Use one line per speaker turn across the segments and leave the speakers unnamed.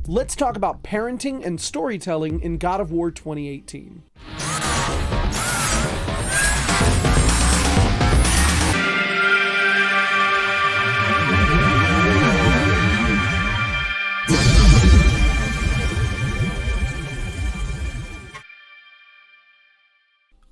Let's talk about parenting and storytelling in God of War 2018.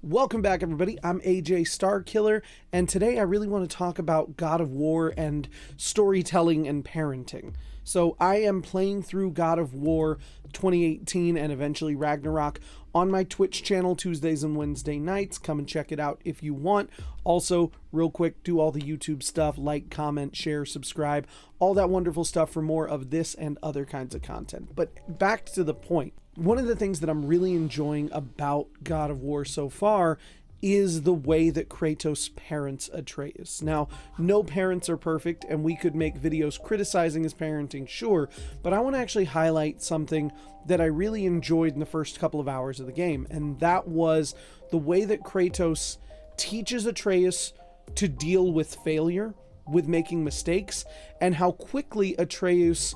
Welcome back, everybody. I'm AJ Starkiller, and today I really want to talk about God of War and storytelling and parenting. So I am playing through God of War 2018 and eventually Ragnarok on my Twitch channel Tuesdays and Wednesday nights. Come and check it out if you want. Also, real quick, do all the YouTube stuff, like, comment, share, subscribe, all that wonderful stuff for more of this and other kinds of content. But back to the point. One of the things that I'm really enjoying about God of War so far is the way that Kratos parents Atreus. Now, no parents are perfect, and we could make videos criticizing his parenting, sure, but I want to actually highlight something that I really enjoyed in the first couple of hours of the game, and that was the way that Kratos teaches Atreus to deal with failure, with making mistakes, and how quickly Atreus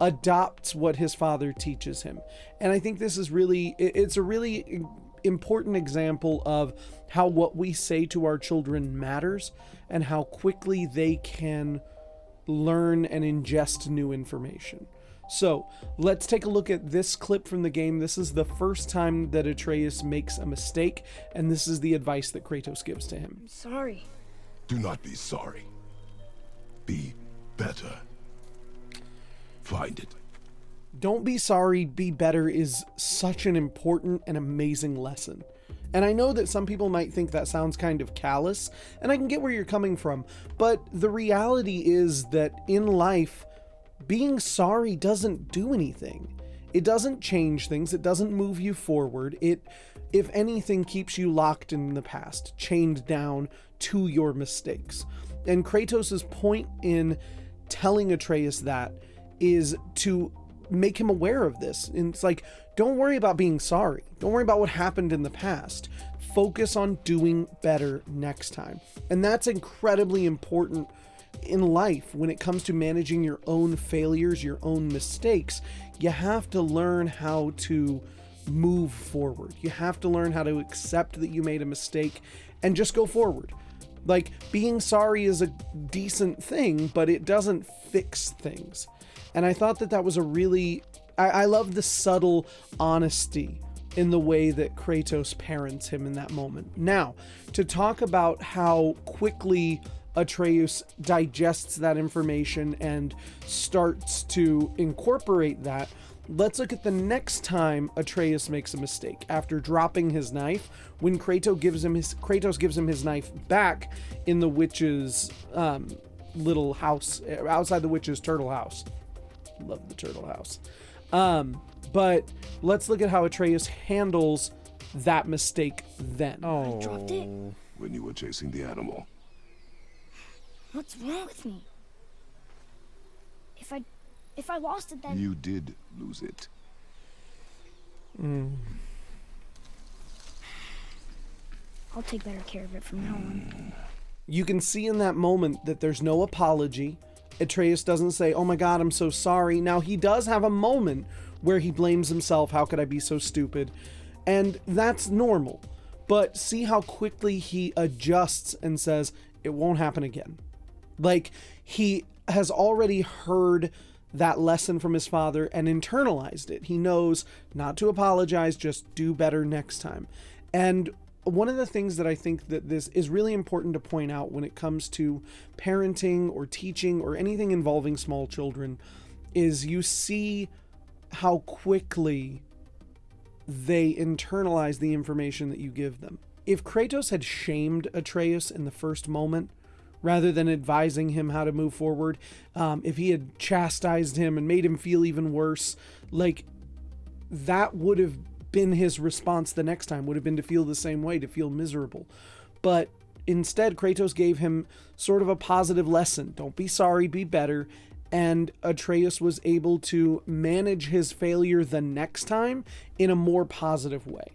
adopts what his father teaches him. And I think this is really, it's a really important example of how what we say to our children matters and how quickly they can learn and ingest new information. So let's take a look at this clip from the game. This is the first time that Atreus makes a mistake, and this is the advice that Kratos gives to him.
I'm sorry.
Do not be sorry. Be better. Find it.
Don't be sorry, be better is such an important and amazing lesson. And I know that some people might think that sounds kind of callous, and I can get where you're coming from, but the reality is that in life, being sorry doesn't do anything. It doesn't change things, it doesn't move you forward. It, if anything, keeps you locked in the past, chained down to your mistakes. And Kratos' point in telling Atreus that is to make him aware of this. And it's like, don't worry about being sorry. Don't worry about what happened in the past. Focus on doing better next time. And that's incredibly important in life when it comes to managing your own failures, your own mistakes. You have to learn how to move forward. You have to learn how to accept that you made a mistake and just go forward. Like, being sorry is a decent thing, but it doesn't fix things. And I thought that that was a really, I love the subtle honesty in the way that Kratos parents him in that moment. Now, to talk about how quickly Atreus digests that information and starts to incorporate that, let's look at the next time Atreus makes a mistake. After dropping his knife, when Kratos gives him his knife back in the witch's little house, outside the witch's turtle house. Love the turtle house. But let's look at how Atreus handles that mistake then.
I dropped it.
When you were chasing the animal.
What's wrong with me? If I lost it, then
You did lose it.
I'll take better care of it from now on.
You can see in that moment that there's no apology. Atreus doesn't say, oh my God, I'm so sorry. Now, he does have a moment where he blames himself. How could I be so stupid? And that's normal. But see how quickly he adjusts and says, it won't happen again. Like, he has already heard that lesson from his father and internalized it. He knows not to apologize, just do better next time. And one of the things that I think that this is really important to point out when it comes to parenting or teaching or anything involving small children is you see how quickly they internalize the information that you give them. If Kratos had shamed Atreus in the first moment, rather than advising him how to move forward, if he had chastised him and made him feel even worse, like, that would have been his response the next time, would have been to feel the same way, to feel miserable. But instead, Kratos gave him sort of a positive lesson. Don't be sorry, be better. And Atreus was able to manage his failure the next time in a more positive way.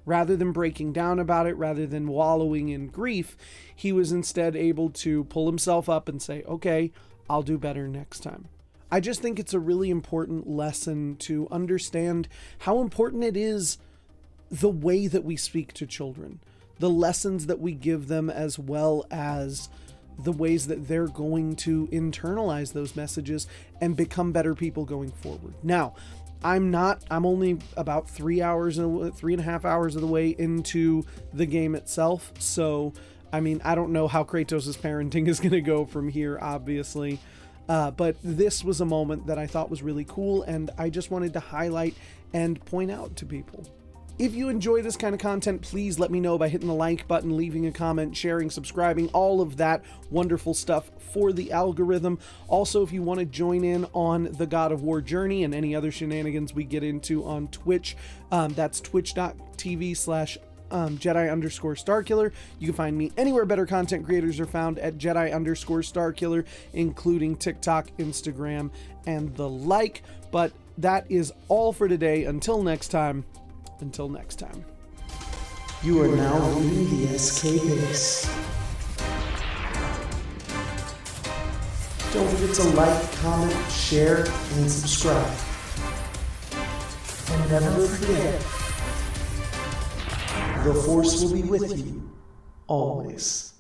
Rather than breaking down about it, rather than wallowing in grief, he was instead able to pull himself up and say, okay, I'll do better next time. I just think it's a really important lesson to understand how important it is the way that we speak to children, the lessons that we give them, as well as the ways that they're going to internalize those messages and become better people going forward. Now, I'm only about 3.5 hours of the way into the game itself. So, I mean, I don't know how Kratos' parenting is going to go from here, obviously. But this was a moment that I thought was really cool, and I just wanted to highlight and point out to people. If you enjoy this kind of content, please let me know by hitting the like button, leaving a comment, sharing, subscribing, all of that wonderful stuff for the algorithm. Also, if you want to join in on the God of War journey and any other shenanigans we get into on Twitch, that's twitch.tv/Jedi_Starkiller. You can find me anywhere better content creators are found at Jedi_Starkiller, including TikTok, Instagram, and the like. But that is all for today. Until next time.
You are now leaving the SK base. Don't forget to like, comment, share, and subscribe. And never forget, the Force will be with you, always.